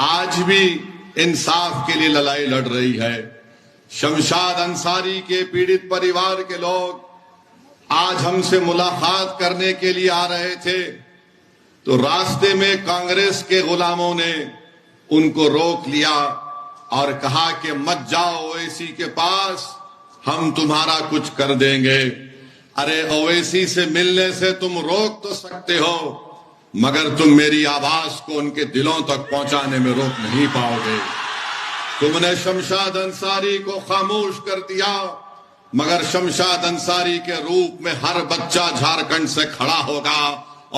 آج بھی انصاف کے لیے لڑائی لڑ رہی ہے۔ شمشاد انصاری کے پیڑت پریوار کے لوگ آج ہم سے ملاقات کرنے کے لیے آ رہے تھے تو راستے میں کانگریس کے غلاموں نے ان کو روک لیا اور کہا کہ مت جاؤ اویسی کے پاس، ہم تمہارا کچھ کر دیں گے۔ ارے اویسی سے ملنے سے تم روک تو سکتے ہو مگر تم میری آواز کو ان کے دلوں تک پہنچانے میں روک نہیں پاؤ گے۔ تم نے شمشاد انصاری کو خاموش کر دیا مگر شمشاد انصاری کے روپ میں ہر بچہ جھارکھنڈ سے کھڑا ہوگا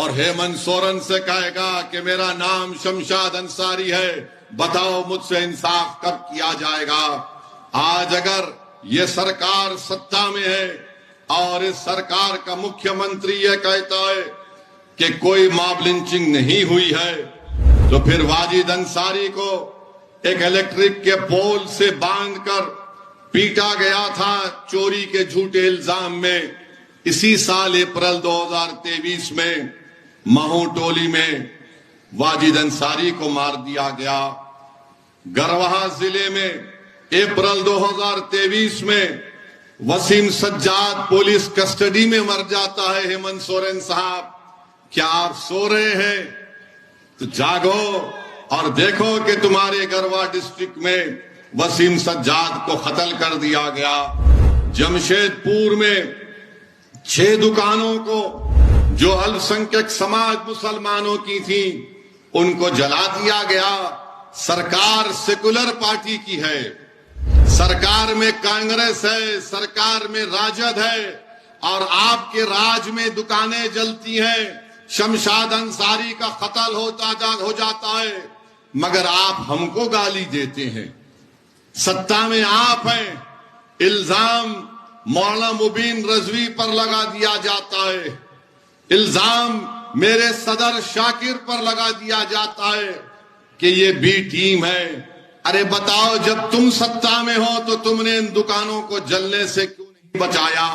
اور ہیمنت سورن سے کہے گا کہ میرا نام شمشاد انصاری ہے، بتاؤ مجھ سے انصاف کب کیا جائے گا۔ آج اگر یہ سرکار ستا میں ہے اور اس سرکار کا مکھیہ منتری یہ کہتا ہے کہ کوئی ماب لنچنگ نہیں ہوئی ہے تو پھر واجد انصاری کو ایک الیکٹرک کے پول سے باندھ کر پیٹا گیا تھا چوری کے جھوٹے الزام میں۔ اسی سال اپریل 2023 میں مہو ٹولی میں واجد انصاری کو مار دیا گیا۔ گروا ضلع میں اپریل 2023 میں وسیم سجاد پولیس کسٹڈی میں مر جاتا ہے۔ ہیمنت سورن صاحب کیا آپ سو رہے ہیں؟ تو جاگو اور دیکھو کہ تمہارے گروا ڈسٹرکٹ میں وسیم سجاد کو قتل کر دیا گیا۔ جمشید پور میں 6 دکانوں کو جو الپسنکھیک سماج مسلمانوں کی تھی ان کو جلا دیا گیا۔ سرکار سیکولر پارٹی کی ہے، سرکار میں کانگریس ہے، سرکار میں راجد ہے اور آپ کے راج میں دکانیں جلتی ہیں، شمشاد انصاری کا قتل ہو جاتا ہے مگر آپ ہم کو گالی دیتے ہیں۔ ستا میں آپ ہیں، الزام مولانا مبین رضوی پر لگا دیا جاتا ہے، الزام میرے صدر شاکر پر لگا دیا جاتا ہے کہ یہ بی ٹیم ہے۔ ارے بتاؤ جب تم ستا میں ہو تو تم نے ان دکانوں کو جلنے سے کیوں نہیں بچایا؟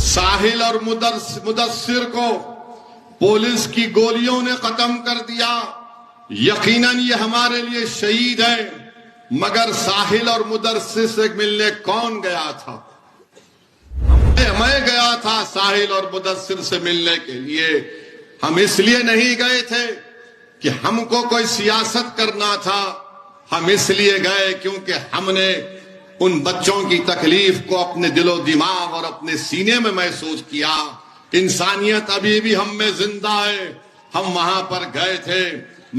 ساحل اور مدثر کو پولیس کی گولیوں نے ختم کر دیا۔ یقیناً یہ ہمارے لیے شہید ہیں مگر ساحل اور مدثر سے ملنے کون گیا تھا؟ میں گیا تھا ساحل اور مدثر سے ملنے کے لیے۔ ہم اس لیے نہیں گئے تھے کہ ہم کو کوئی سیاست کرنا تھا، ہم اس لیے گئے کیونکہ ہم نے ان بچوں کی تکلیف کو اپنے دل و دماغ اور اپنے سینے میں محسوس کیا۔ انسانیت ابھی بھی ہم میں زندہ ہے، ہم وہاں پر گئے تھے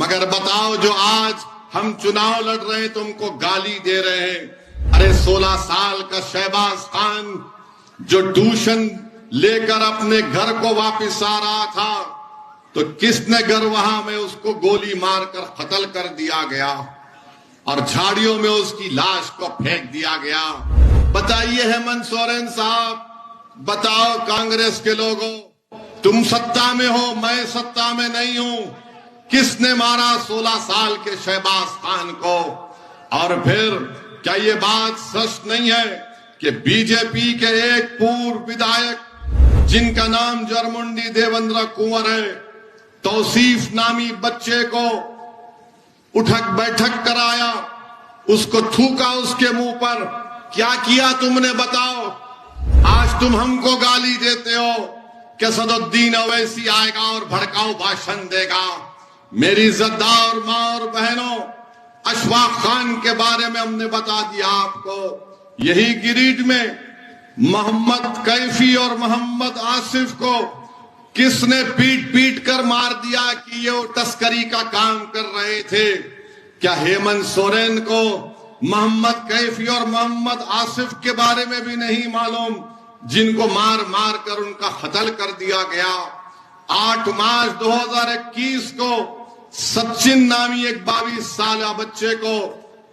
مگر بتاؤ جو آج ہم چناؤ لڑ رہے ہیں تم کو گالی دے رہے ہیں۔ ارے 16 سال کا شہباز خان جو ٹیوشن لے کر اپنے گھر کو واپس آ رہا تھا تو کس نے گروا میں اس کو گولی مار کر قتل کر دیا گیا اور جھاڑیوں میں اس کی لاش کو پھینک دیا گیا۔ بتائیے ہیمنت سورن صاحب، بتاؤ کانگریس کے لوگوں، تم ستا میں ہو، میں ستا میں نہیں ہوں، کس نے مارا 16 سال کے شہباز خان کو؟ اور پھر کیا یہ بات سچ نہیں ہے کہ بی جے پی کے ایک پورو ودھایک جن کا نام جرمنڈی دیوندر کنور ہے، توصیف نامی بچے کو اٹھک بیٹھک کرایا، اس کو تھوکا اس کے منہ پر؟ کیا کیا تم نے بتاؤ؟ آج تم ہم کو گالی دیتے ہو کہ اسد الدین اویسی آئے گا اور بھڑکاؤ بھاشن دے گا۔ میری عزتدار ماں اور بہنوں، اشفاق خان کے بارے میں ہم نے بتا دیا آپ کو۔ یہی گریڈ میں محمد کیفی اور محمد آصف کو کس نے پیٹ کر مار دیا کہ یہ تسکری کا کام کر رہے تھے؟ کیا ہیمنت سورن کو محمد کیفی اور محمد آصف کے بارے میں بھی نہیں معلوم جن کو مار کر ان کا قتل کر دیا گیا؟ 8 مارچ 2021 کو سچن نامی ایک 22 سالہ بچے کو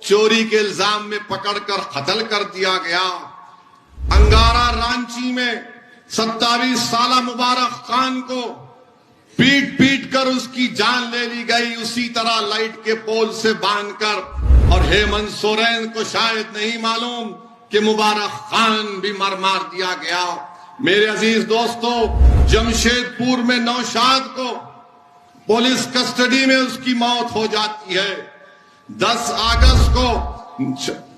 چوری کے الزام میں پکڑ کر قتل کر دیا گیا۔ انگارا رانچی میں 27 سالہ مبارک خان کو پیٹ کر اس کی جان لے لی گئی، اسی طرح لائٹ کے پول سے باندھ کر۔ اور ہیمنت سورن کو شاید نہیں معلوم کہ مبارک خان بھی مار دیا گیا۔ میرے عزیز دوستو، جمشید پور میں نوشاد کو پولیس کسٹڈی میں اس کی موت ہو جاتی ہے۔ 10 اگست کو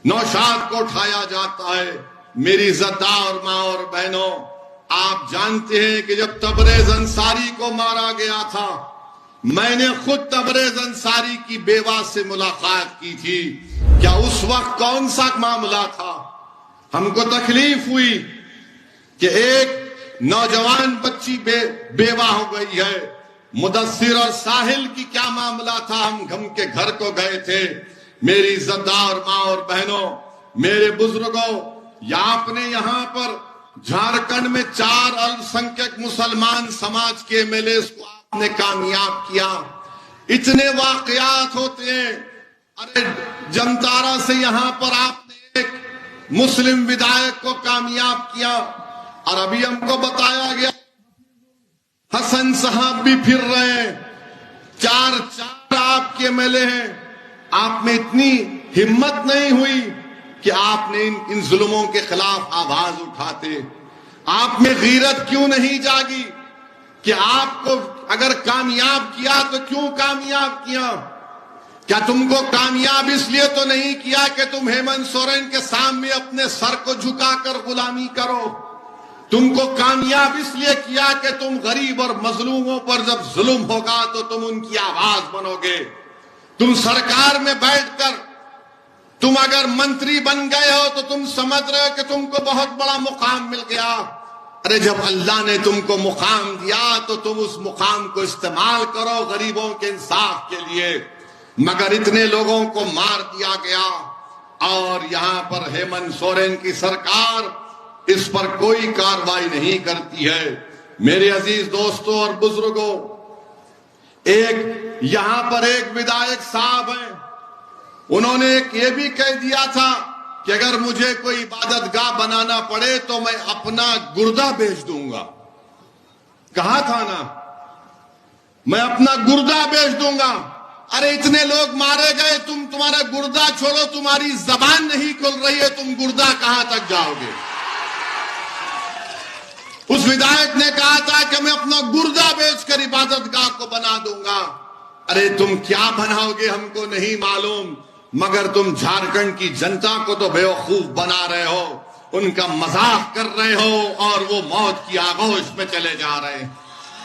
نوشاد کو اٹھایا جاتا ہے۔ میری عزتدار ماں اور بہنوں، آپ جانتے ہیں کہ جب تبریز انصاری کو مارا گیا تھا، میں نے خود تبریز انصاری کی بیوہ سے ملاقات کی تھی۔ کیا اس وقت کون سا معاملہ تھا؟ ہم کو تکلیف ہوئی کہ ایک نوجوان بچی بیوہ ہو گئی ہے۔ مدثر اور ساحل کی کیا معاملہ تھا؟ ہم غم کے گھر کو گئے تھے۔ میری عزتدار ماں اور بہنوں، میرے بزرگوں، یا آپ نے یہاں پر جھارکھنڈ میں 4 الپسنکھیک مسلمان سماج کے ایم ایل اے کو آپ نے کامیاب کیا۔ اتنے واقعات ہوتے ہیں۔ ارے جمتارا سے یہاں پر آپ نے ایک مسلم ودھائک کو کامیاب کیا، اور ابھی ہم کو بتایا گیا حسن صاحب بھی پھر رہے ہیں۔ 4 آپ کے ایم ایل اے ہیں۔ آپ میں اتنی ہمت نہیں ہوئی کہ آپ نے ان ظلموں کے خلاف آواز اٹھاتے؟ آپ میں غیرت کیوں نہیں جاگی کہ آپ کو اگر کامیاب کیا تو کیوں کامیاب کیا؟ کیا تم کو کامیاب اس لیے تو نہیں کیا کہ تم ہیمنت سورین کے سامنے اپنے سر کو جھکا کر غلامی کرو؟ تم کو کامیاب اس لیے کیا کہ تم غریب اور مظلوموں پر جب ظلم ہوگا تو تم ان کی آواز بنو گے۔ تم سرکار میں بیٹھ کر تم اگر منتری بن گئے ہو تو تم سمجھ رہے ہو کہ تم کو بہت بڑا مقام مل گیا۔ ارے جب اللہ نے تم کو مقام دیا تو تم اس مقام کو استعمال کرو غریبوں کے انصاف کے لیے۔ مگر اتنے لوگوں کو مار دیا گیا، اور یہاں پر ہیمنت سورین کی سرکار اس پر کوئی کارروائی نہیں کرتی ہے۔ میرے عزیز دوستوں اور بزرگوں، یہاں پر ایک ودھائک صاحب ہیں، انہوں نے یہ بھی کہہ دیا تھا کہ اگر مجھے کوئی عبادت گاہ بنانا پڑے تو میں اپنا گردہ بیچ دوں گا۔ کہا تھا نا، میں اپنا گردہ بیچ دوں گا۔ ارے اتنے لوگ مارے گئے، تمہارا گردہ چھوڑو، تمہاری زبان نہیں کھل رہی ہے، تم گردہ کہاں تک جاؤ گے؟ اس ودھائک نے کہا تھا کہ میں اپنا گردہ بیچ کر عبادت گاہ کو بنا دوں گا۔ ارے تم کیا بناؤ گے ہم کو نہیں معلوم، مگر تم جھارکھنڈ کی جنتا کو تو بیوقوف بنا رہے ہو، ان کا مذاق کر رہے ہو، اور وہ موت کی آغوش میں چلے جا رہے ہیں۔